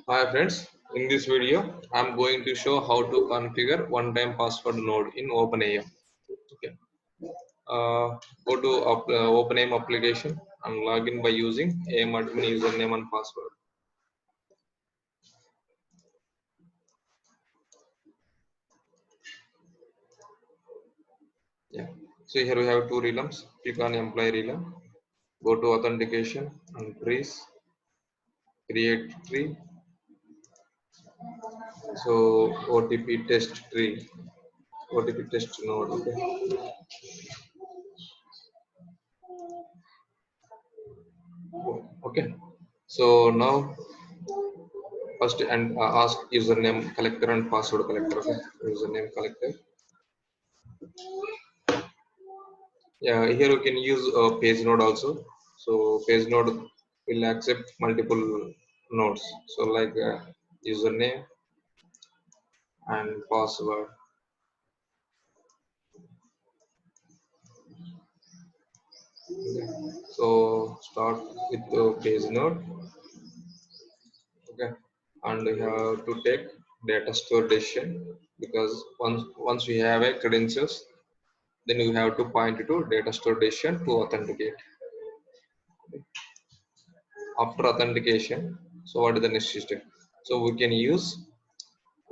Hi friends, in this video I'm going to show how to configure one-time password node in OpenAI. Okay. Go to OpenAI application and log in by using AIM admin username and password. Yeah. So here we have two realms. Click on employee realm. Go to authentication and trees. Create tree. So OTP test tree. OTP test node. Okay. Okay. So now first and ask username collector and password collector. Okay, username collector. Yeah, here you can use page node also. So page node will accept multiple nodes, so like username and password. Okay. So start with the page node. Okay, and we have to take data store decision, because once we have a credentials, then we have to point to data store decision to authenticate. After authentication, so what is the next step? So we can use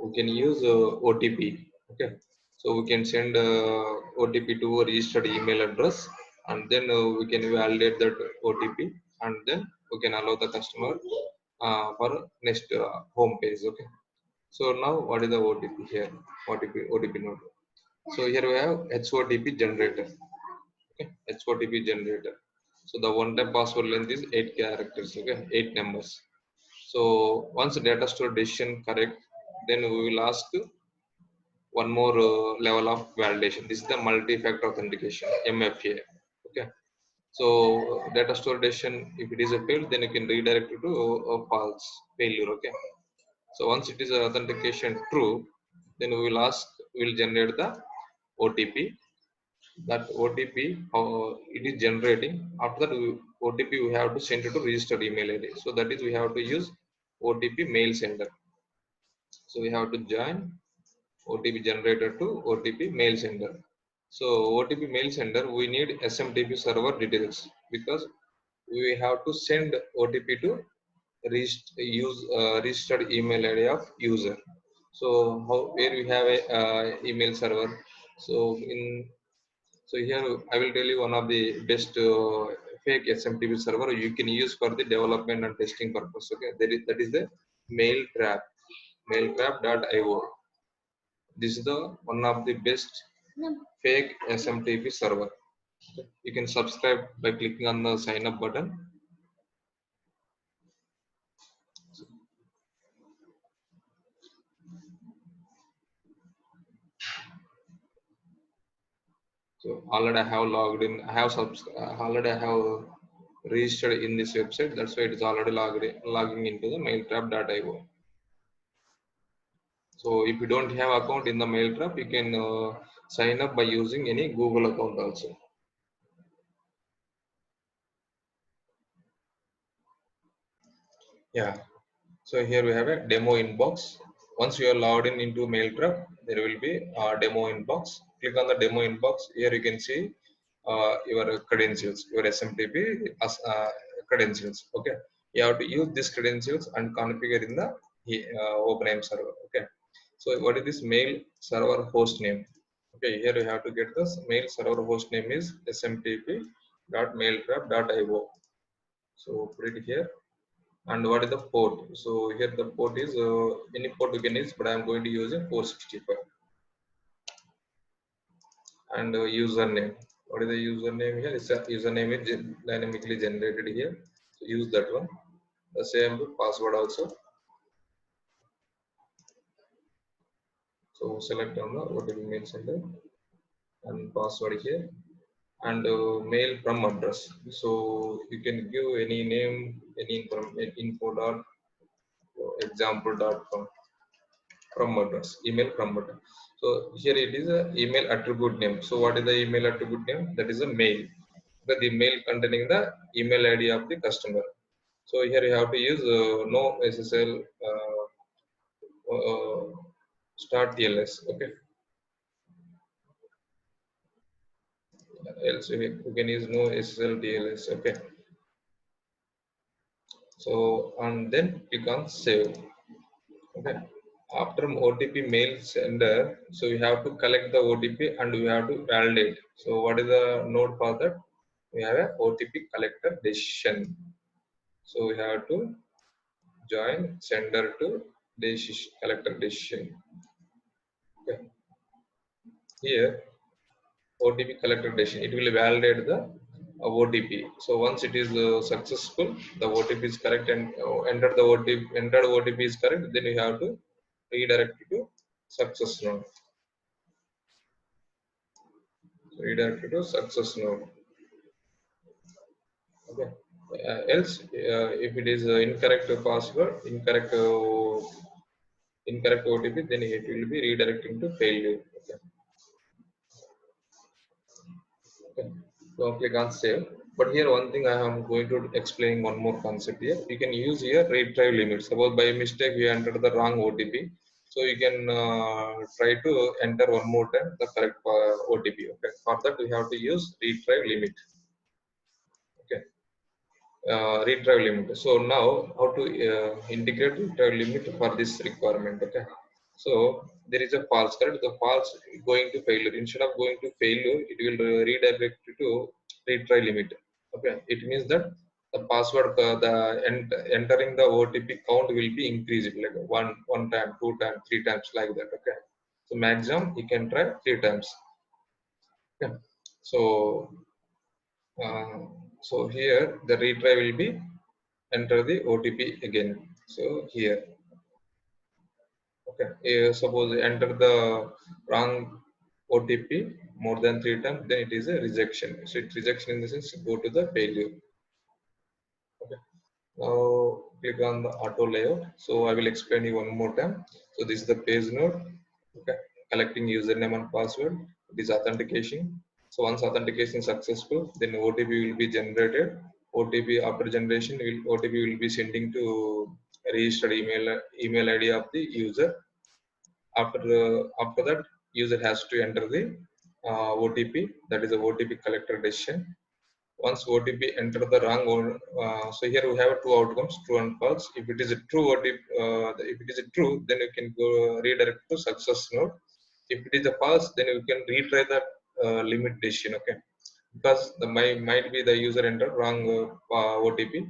OTP. Okay, so we can send OTP to a registered email address, and then we can validate that OTP, and then we can allow the customer for next home page. Okay, so now what is the OTP here? OTP node. So here we have HOTP generator. Okay, HOTP generator. So the one-time password length is 8 characters. Okay, 8 numbers. So once the data store decision correct, then we will ask one more level of validation. This is the multi-factor authentication, MFA. Okay. So data store decision, if it is a failed, then you can redirect it to a false failure. Okay. So once it is authentication true, then we will generate the OTP. That OTP, it is generating. After that, OTP we have to send it to registered email ID. So that is we have to use OTP mail sender. So we have to join OTP generator to OTP mail sender. So OTP mail sender, we need SMTP server details, because we have to send OTP to registered email ID of user. So how, where we have a email server. So in so here I will tell you one of the best fake SMTP server you can use for the development and testing purpose. Okay, that is the Mailtrap, mailtrap.io. This is the one of the best fake SMTP server. You can subscribe by clicking on the sign up button. So already I have logged in. Already I have registered in this website. That's why it is already logging into the mailtrap.io. So if you don't have account in the Mailtrap, you can sign up by using any Google account also. Yeah. So here we have a demo inbox. Once you are logged in into Mailtrap, there will be a demo inbox. Click on the demo inbox. Here you can see your credentials, your SMTP as credentials. Okay. You have to use these credentials and configure in the OpenAIM server. Okay. So what is this mail server host name? Okay, here you have to get this mail server host name is smtp.mailtrap.io. So put it here. And what is the port? So here the port is any port you can use, but I am going to use a 465. And username. What is the username here? It's a username is dynamically generated here. So use that one. The same password also. So select on the OTP mail sender and password here, and mail from address. So you can give any name, any info dot example dot from address, email from address. So here it is a email attribute name. So what is the email attribute name? That is a mail, the mail containing the email ID of the customer. So here you have to use no SSL start TLS. Okay, else we can use no SSL TLS. Okay, so and then click on save. Okay, after OTP mail sender, so we have to collect the OTP and we have to validate. So what is the node for that? We have a OTP collector decision. So we have to join sender to decision collector decision. Okay. Here OTP collector decision, it will validate the OTP. So once it is successful, the OTP is correct and enter the OTP, entered OTP is correct, then you have to redirect to success node. Redirect to success node. Okay. Else, if it is incorrect password, incorrect OTP, then it will be redirecting to failure. Okay. Okay. So click on save. But here one thing I am going to explain one more concept here. You can use here retry limit. Suppose by mistake you enter the wrong OTP, so you can try to enter one more time the correct OTP. Okay. For that we have to use retry limit. Okay. Retry limit. So now how to integrate retry limit for this requirement. Okay. So there is a false, correct? The false going to failure. Instead of going to failure, it will redirect to retry limit. Okay. It means that the password, entering the OTP count will be increased like one time, two times, three times like that. Okay. So maximum you can try three times. Okay. So uh, so here the retry will be enter the OTP again. So here, okay, suppose enter the wrong OTP more than three times, then it is a rejection. So it rejection in the sense go to the failure. Okay. Now click on the auto layout. So I will explain you one more time. So this is the page node. Okay, collecting username and password. It is authentication. So once authentication is successful, then OTP will be generated. OTP after generation, OTP will be sending to registered email ID of the user. After that, user has to enter the OTP. That is a OTP collector decision. Once OTP enter the wrong one, so here we have two outcomes, true and false. If it is a true OTP, if it is a true, then you can go redirect to success node. If it is a false, then you can retry that limit decision. Okay, because the might be the user entered wrong OTP.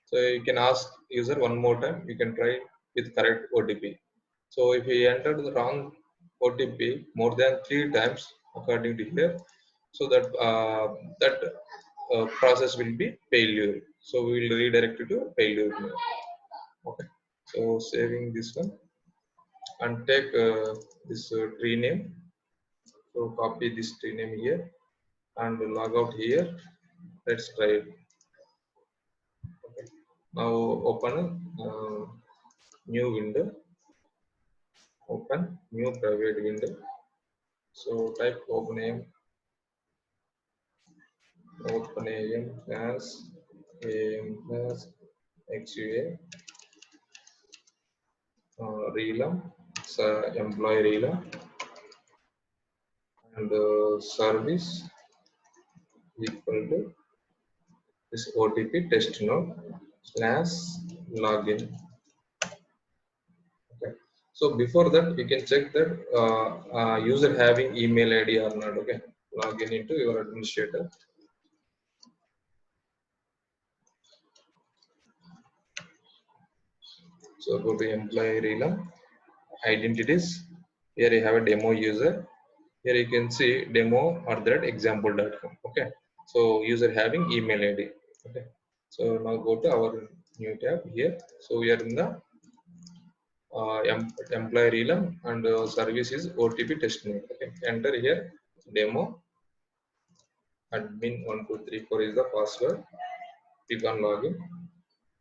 So you can ask user one more time. You can try with correct OTP. So if he entered the wrong OTP more than three times, according to here, so that process will be failure. So we will redirect it to failure mode. Okay. So saving this one and take this tree name. So copy this tree name here and log out here. Let's try it. Okay. Now open a new window. Open new private window. So type OpenAM as AM as XUA Realm, employee Realm, and service equal to this OTP test node / login. Okay. So before that, you can check that user having email ID or not. Okay. Login into your administrator. So go to employee Realm, identities. Here you have a demo user. Here you can see demo@example.com. Okay. So user having email ID. Okay. So now go to our new tab here. So we are in the employee realm and service is OTP test node. Okay. Enter here demo admin 1234 is the password. Click on login.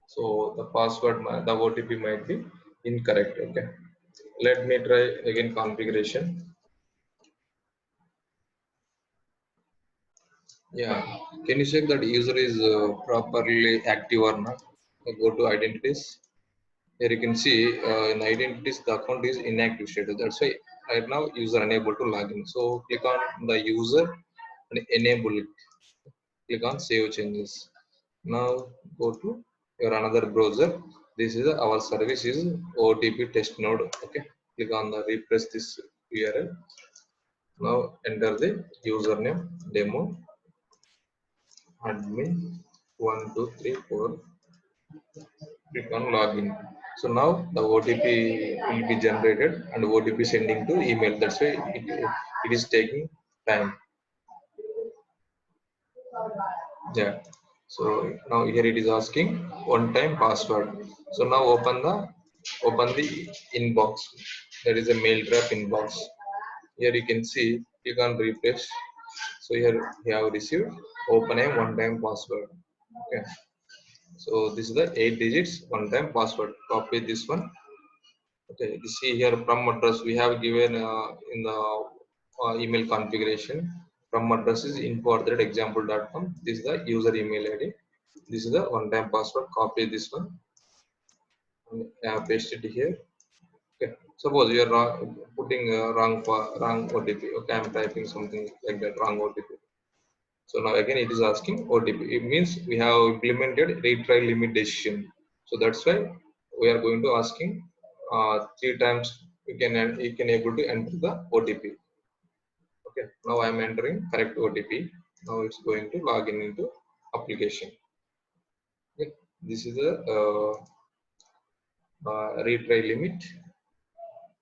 So the password, the OTP might be incorrect. Okay. Let me try again configuration. Yeah. Can you check that user is properly active or not? go to identities. Here you can see in identities the account is inactive status. That's why right now user unable to log in. So click on the user and enable it. Click on save changes. Now go to your another browser. This is our service is OTP test node. Okay, click on the refresh this URL. Now enter the username demo admin 1234. Click on login. So now the OTP will be generated and OTP sending to email. That's why it is taking time. Yeah. So now here it is asking one time password. So now open the inbox. There is a mail trap inbox. Here you can see, click on refresh. So here you have received open a one time password. Okay. So this is the 8 digits one time password. Copy this one. Okay, you see here from address we have given in the email configuration. From address is info@example.com. This is the user email ID. This is the one time password. Copy this one and paste it here. Okay, suppose you are putting wrong OTP. Okay, I'm typing something like that, wrong OTP. So now again it is asking OTP. It means we have implemented retry limit decision. So that's why we are going to asking 3 times. You can able to enter the OTP. Okay, now I am entering correct OTP. Now it's going to log in into application. Okay, this is the retry limit.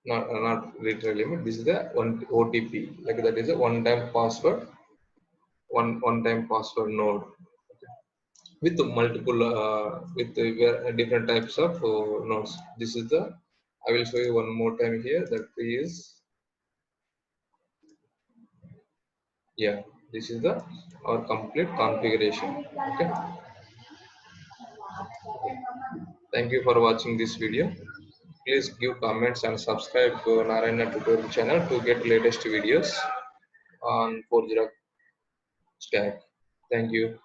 Not retry limit. This is the one OTP. Like that is a one-time password. One time password node. Okay, with multiple different types of nodes. This is the I will show you one more time here. That is, yeah, this is the our complete configuration. Okay, thank you for watching this video. Please give comments and subscribe to Narayana tutorial channel to get latest videos on 4G stack. Thank you.